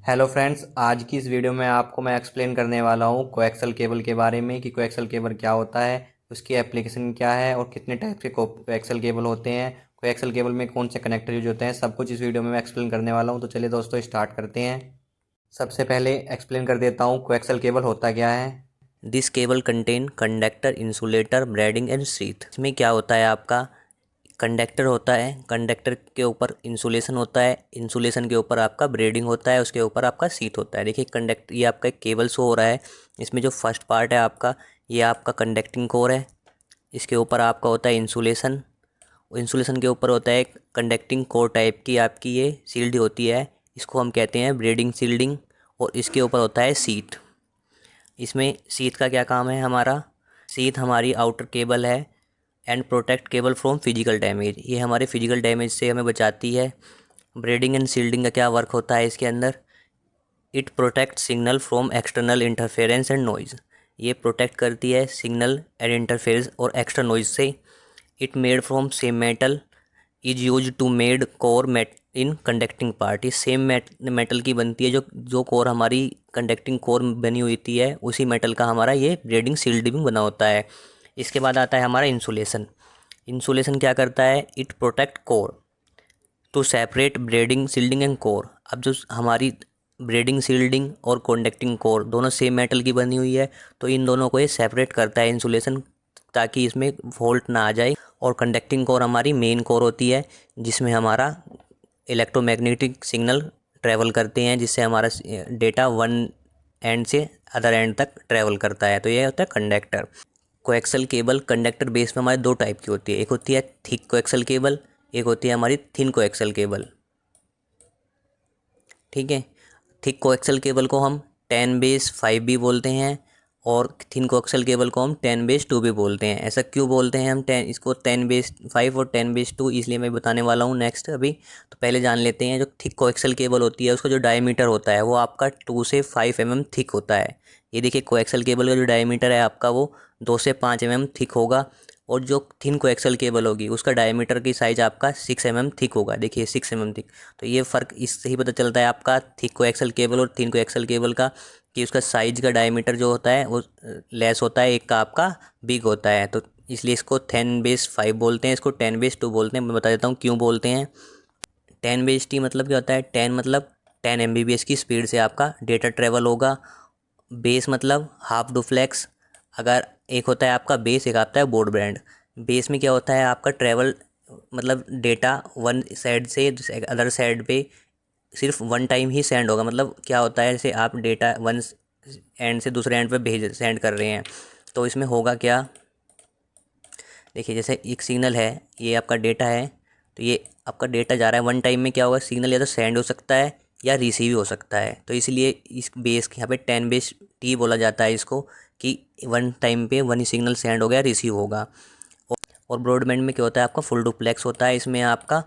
Hello friends, आज की इस वीडियो में आपको मैं एक्सप्लेन करने वाला हूँ कोएक्सल केबल के बारे में कि कोएक्सल केबल क्या होता है, उसकी एप्लीकेशन क्या है और कितने टाइप के कोएक्सल केबल होते हैं, कोएक्सल केबल में कौन से कनेक्टर यूज होते हैं। सब कुछ इस वीडियो में मैं एक्सप्लेन करने वाला हूँ। तो चलिए दोस्तों स्टार्ट करते हैं। सबसे पहले एक्सप्लेन कर देता हूँ कोएक्सल केबल होता क्या है। This cable contain conductor, insulator, braiding and sheath. इसमें क्या होता है, आपका कंडक्टर होता है, कंडक्टर के ऊपर इंसुलेशन होता है, इंसुलेशन के ऊपर आपका ब्रेडिंग होता है, उसके ऊपर आपका शीथ होता है। देखिए कंडक्ट ये आपका एक केबल शो हो रहा है। इसमें जो फर्स्ट पार्ट है आपका, ये आपका कंडक्टिंग कोर है। इसके ऊपर आपका होता है इंसुलेशन। इंसुलेशन के ऊपर होता है एक कंडक्टिंग कोर टाइप की आपकी ये शील्ड होती है, इसको हम कहते हैं ब्रेडिंग शील्डिंग। और इसके ऊपर होता है शीथ। इसमें शीथ का क्या काम है हमारा, शीथ हमारी आउटर केबल है and protect cable from physical damage. ये हमारे फिजिकल डैमेज से हमें बचाती है। ब्रेडिंग एंड शील्डिंग का क्या वर्क होता है इसके अंदर, it protect signal from external interference and noise. ये प्रोटेक्ट करती है सिग्नल एंड इंटरफेरेंस और एक्स्ट्रा नॉइज़ से। It made from same metal, is use to made core mat in conducting part. ये सेम मेटल की बनती है, जो जो कोर हमारी कंडक्टिंग कोर बनी हुई थी है, उसी मेटल का हमारा ये ब्रेडिंग शील्डिंग बना होता है। इसके बाद आता है हमारा इंसुलेशन। इंसुलेशन क्या करता है, it protect core to separate braiding shielding and core. अब जो हमारी ब्रेडिंग शील्डिंग और कंडक्टिंग कोर दोनों सेम मेटल की बनी हुई है, तो इन दोनों को ये सेपरेट करता है इंसुलेशन, ताकि इसमें फॉल्ट ना आ जाए। और कंडक्टिंग कोर हमारी मेन कोर होती है, जिसमें हमारा इलेक्ट्रोमैग्नेटिक सिग्नल ट्रैवल करते हैं, जिससे हमारा डेटा वन एंड से अदर एंड तक ट्रैवल करता है। तो ये होता है conductor. Coaxial cable conductor base में हमारे दो टाइप की होती है, एक होती है थिक कोएक्सल केबल, एक होती है हमारी थिन कोएक्सल केबल। ठीक है। थिक कोएक्सल केबल को हम 10 बेस 5 भी बोलते हैं, और थिन कोएक्सल केबल को हम 10 बेस 2 भी बोलते हैं। ऐसा क्यों बोलते हैं हम 10 इसको 10 बेस 5 और 10 बेस 2, इसलिए मैं बताने वाला हूँ नेक्स्ट अभी। तो पहले जान लेते हैं, जो थिक कोएक्सल केबल होती है उसका जो डायमीटर होता है वो आपका 2 से 5 mm थिक होता है। ये देखिए कोएक्सल केबल का जो डायमीटर है आपका वो 2 से 5 mm थिक होगा। और जो थिन कोएक्सल केबल होगी उसका डायमीटर की साइज आपका 6 mm थिक होगा। देखिए 6 mm थिक। तो ये फ़र्क इससे ही पता चलता है आपका थिक कोएक्सल केबल और थिन कोएक्सल केबल का, कि उसका साइज का डायमीटर जो होता है वो लेस होता है, एक का आपका बिग होता है। तो इसलिए इसको 10 बेस 5 बोलते हैं, इसको 10 बेस 2 बोलते हैं। मैं बता देता हूँ क्यों बोलते हैं। 10 बेस टी मतलब क्या होता है, 10 मतलब 10 MBPS की स्पीड से आपका डेटा ट्रेवल होगा। बेस मतलब हाफ डुप्लेक्स। अगर एक होता है आपका बेस, एक आता है बोर्ड ब्रांड। बेस में क्या होता है आपका ट्रैवल, मतलब डेटा वन साइड से अदर साइड पे सिर्फ वन टाइम ही सेंड होगा। मतलब क्या होता है, जैसे आप डेटा वन एंड से दूसरे एंड पे भेज सेंड कर रहे हैं, तो इसमें होगा क्या, देखिए जैसे एक सिग्नल है, ये आपका डेटा है, तो ये आपका डेटा जा रहा है वन टाइम में, क्या होगा सिग्नल या तो सेंड हो सकता है या रिसीव हो सकता है। तो इसलिए इस बेस के यहाँ पे 10 बेस टी बोला जाता है इसको, कि वन टाइम पे वन ही सिग्नल सेंड हो गया, रिसीव होगा। और ब्रॉडबैंड में क्या होता है आपका फुल डुप्लेक्स होता है, इसमें आपका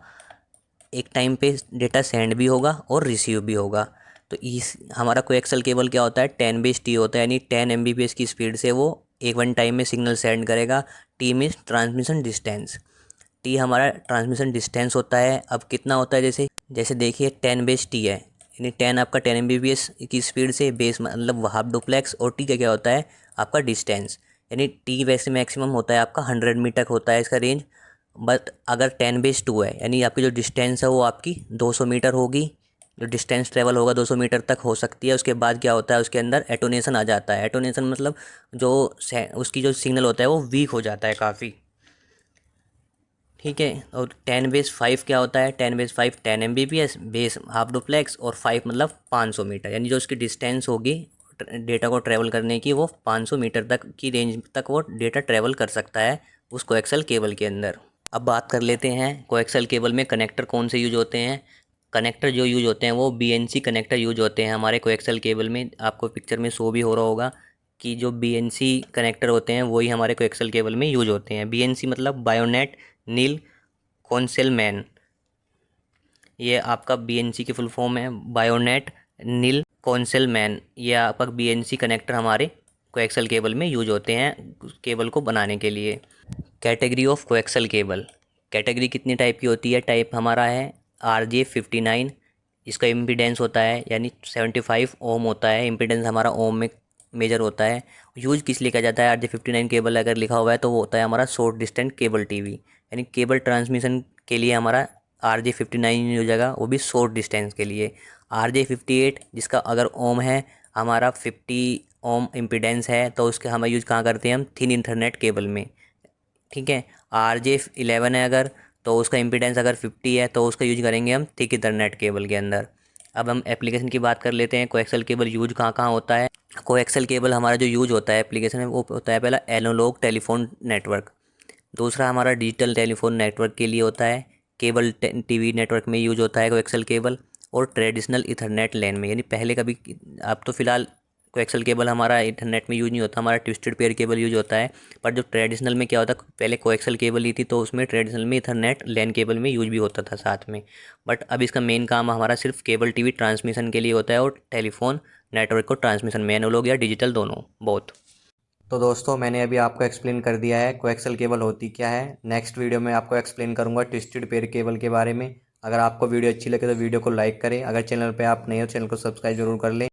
एक टाइम पे डेटा सेंड भी होगा और रिसीव भी होगा। तो इस हमारा कोएक्सल केबल क्या होता है, 10 बेस टी होता है, यानी 10 MBPS की स्पीड से वो एक वन टाइम में सिग्नल सेंड करेगा। T means transmission distance. T हमारा ट्रांसमिशन डिस्टेंस होता है। अब कितना होता है, जैसे जैसे देखिए 10 बेस टी है, यानी 10 आपका 10 MBPS की स्पीड से, बेस मतलब हाफ डुप्लेक्स, और टी का क्या होता है आपका डिस्टेंस। यानी टी वैसे मैक्सिमम होता है आपका 100 मीटर होता है इसका रेंज। बट अगर 10 बेस 2 है, यानी आपकी जो डिस्टेंस है वो आपकी 200 मीटर होगी। जो डिस्टेंस ट्रेवल होगा 200 मीटर तक हो सकती है। उसके बाद क्या होता है, उसके अंदर एटोनेशन आ जाता है। एटोनेशन मतलब जो उसकी जो सिग्नल होता है वो वीक हो जाता है काफ़ी। ठीक है। और 10 बेस 5 क्या होता है, 10 base 5 10 MBPS, base half duplex, और 5 मतलब 500 मीटर, यानी जो उसकी डिस्टेंस होगी डेटा को ट्रैवल करने की, वो 500 मीटर तक की रेंज तक वो डेटा ट्रैवल कर सकता है उस कोएक्सल केबल के अंदर। अब बात कर लेते हैं कोएक्सल केबल में कनेक्टर कौन से यूज होते हैं। कनेक्टर जो यूज होते हैं वो BNC कनेक्टर यूज होते हैं हमारे कोएक्सल केबल में। आपको पिक्चर में शो भी हो रहा होगा कि जो BNC कनेक्टर होते हैं वही हमारे कोएक्सल केबल में यूज होते हैं। BNC मतलब बायोनेट नील कॉन्सेलमैन। ये आपका BNC की फुल फॉर्म है, बायोनेट नील कॉन्सेलमैन। ये आपका BNC कनेक्टर हमारे कोएक्सल केबल में यूज होते हैं केबल को बनाने के लिए। Category of coaxial cable. Category कितनी टाइप की होती है, टाइप हमारा है RJ59। इसका इम्पीडेंस होता है यानी 75 ओम होता है। इम्पीडेंस हमारा ओम में मेजर होता है। यूज किस लिए किया जाता है? RJ59 केबल अगर लिखा हुआ है तो वो होता है हमारा शॉर्ट डिस्टेंस केबल टीवी, यानी केबल ट्रांसमिशन के लिए हमारा RJ59 हो जाएगा, वो भी शॉर्ट डिस्टेंस के लिए। RJ58 जिसका अगर ओम है हमारा 50 ओम इम्पीडेंस है तो उसके हम यूज कहाँ करते हैं? हम थिन इंटरनेट केबल में, ठीक है। RJ11 है अगर, तो उसका इम्पीडेंस अगर 50 है तो उसका यूज करेंगे हम थिक इथरनेट केबल के अंदर। अब हम एप्लीकेशन की बात कर लेते हैं, कोएक्सल केबल यूज कहाँ कहाँ होता है। कोएक्सल केबल हमारा जो यूज होता है एप्लीकेशन में वो होता है पहला एनालॉग टेलीफोन नेटवर्क, दूसरा हमारा डिजिटल टेलीफोन नेटवर्क के लिए होता है, केबल टीवी नेटवर्क में यूज होता है कोएक्सल केबल, और ट्रेडिशनल इथरनेट लैन में, यानी पहले कभी, अब तो फ़िलहाल कोएक्सल केबल हमारा इंटरनेट में यूज नहीं होता, हमारा ट्विस्टेड पेयर केबल यूज होता है। पर जो ट्रेडिशनल में क्या होता है, पहले कोएक्सल केबल ही थी तो उसमें ट्रेडिशनल में इथरनेट लैन केबल में यूज भी होता था साथ में। बट अब इसका मेन काम हमारा सिर्फ केबल टीवी ट्रांसमिशन के लिए होता है और टेलीफोन नेटवर्क को ट्रांसमिशन में, एनालॉग या डिजिटल दोनों बोथ। तो दोस्तों मैंने अभी आपको एक्सप्लेन कर दिया है कोएक्सल केबल होती क्या है। नेक्स्ट वीडियो में आपको एक्सप्लेन करूंगा ट्विस्टेड पेयर केबल के बारे में। अगर आपको वीडियो अच्छी लगे तो वीडियो को लाइक करें, अगर चैनल पे आप नए हो चैनल को सब्सक्राइब जरूर कर लें।